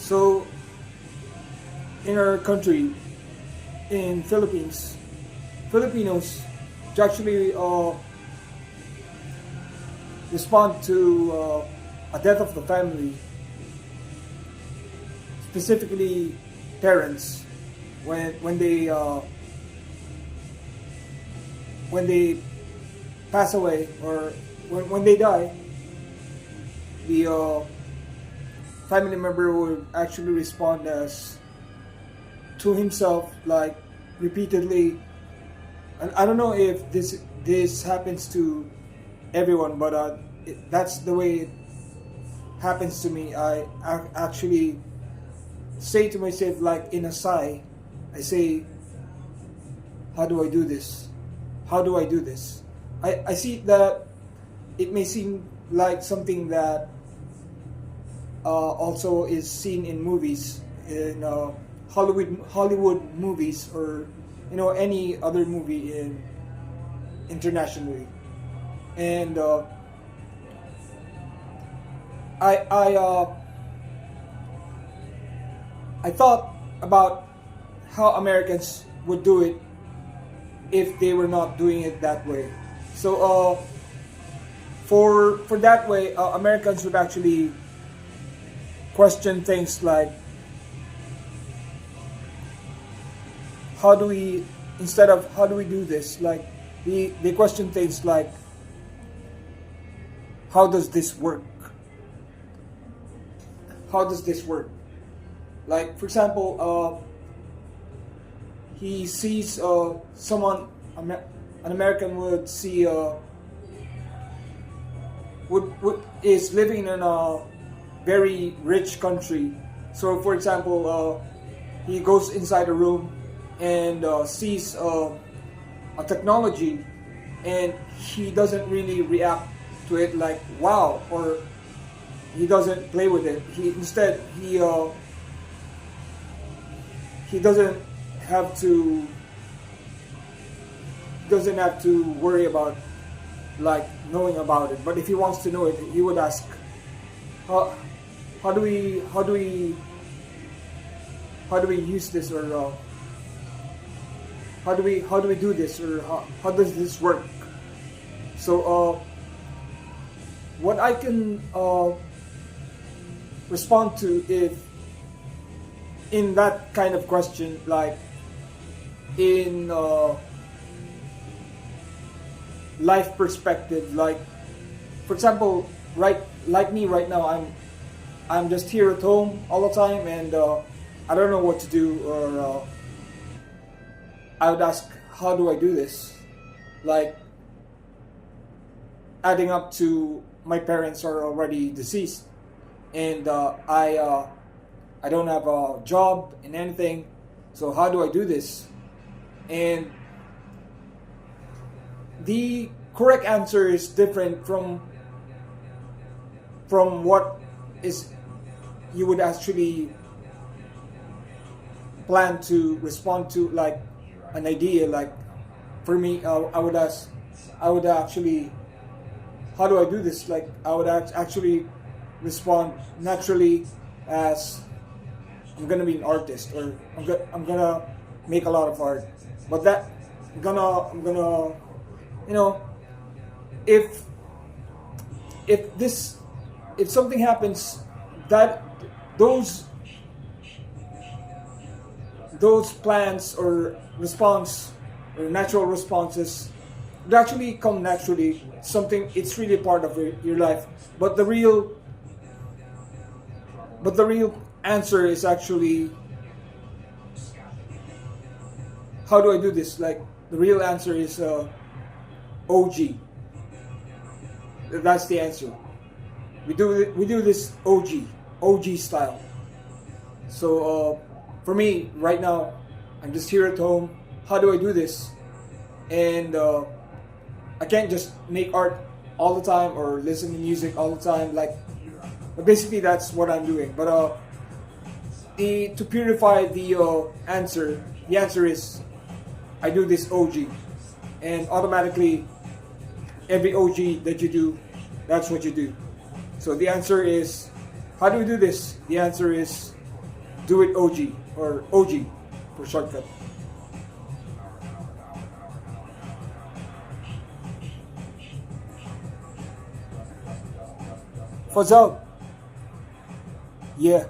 So in our country, in Philippines, Filipinos actually respond to a death of the family, specifically parents, when they pass away, or when they die. The family member would actually respond as to himself, like repeatedly. And I don't know if this happens to everyone, but that's the way it happens to me. I actually say to myself, like in a sigh, I say, how do I do this? How do I do this? I see that it may seem like something that also is seen in movies, in Hollywood movies, or any other movie internationally. And I thought about how Americans would do it if they were not doing it that way. So for that way, Americans would actually question things like, instead of how do we do this, like they question things like, how does this work? How does this work? Like, for example, he sees someone, an American would see, is living in a very rich country. So, for example, he goes inside a room and sees a technology, and he doesn't really react to it like wow, or he doesn't play with it. He doesn't have to worry about like knowing about it. But if he wants to know it, he would ask, how do we use this, or how do we do this, or how does this work? So what I can respond to, if in that kind of question, like in life perspective, like for example, like me right now, I'm just here at home all the time, and I don't know what to do, or I would ask, how do I do this? Like, adding up to my parents are already deceased, and I don't have a job in anything, so how do I do this? And the correct answer is different from what is you would actually plan to respond to, like an idea. Like for me, I would actually, how do I do this? Like I would actually respond naturally as, I'm gonna be an artist, or I'm gonna make a lot of art. But that I'm gonna if something happens, that those plans or response or natural responses would actually come naturally. Something, it's really part of your life. But the real answer is actually, how do I do this? Like the real answer is OG. That's the answer. We do this OG style. So for me right now, I'm just here at home. How do I do this? And I can't just make art all the time or listen to music all the time. But basically that's what I'm doing. But to purify the answer is, I do this OG, and automatically every OG that you do, that's what you do. So the answer is, how do we do this? The answer is, do it OG or OG for shortcut. What's up? Yeah.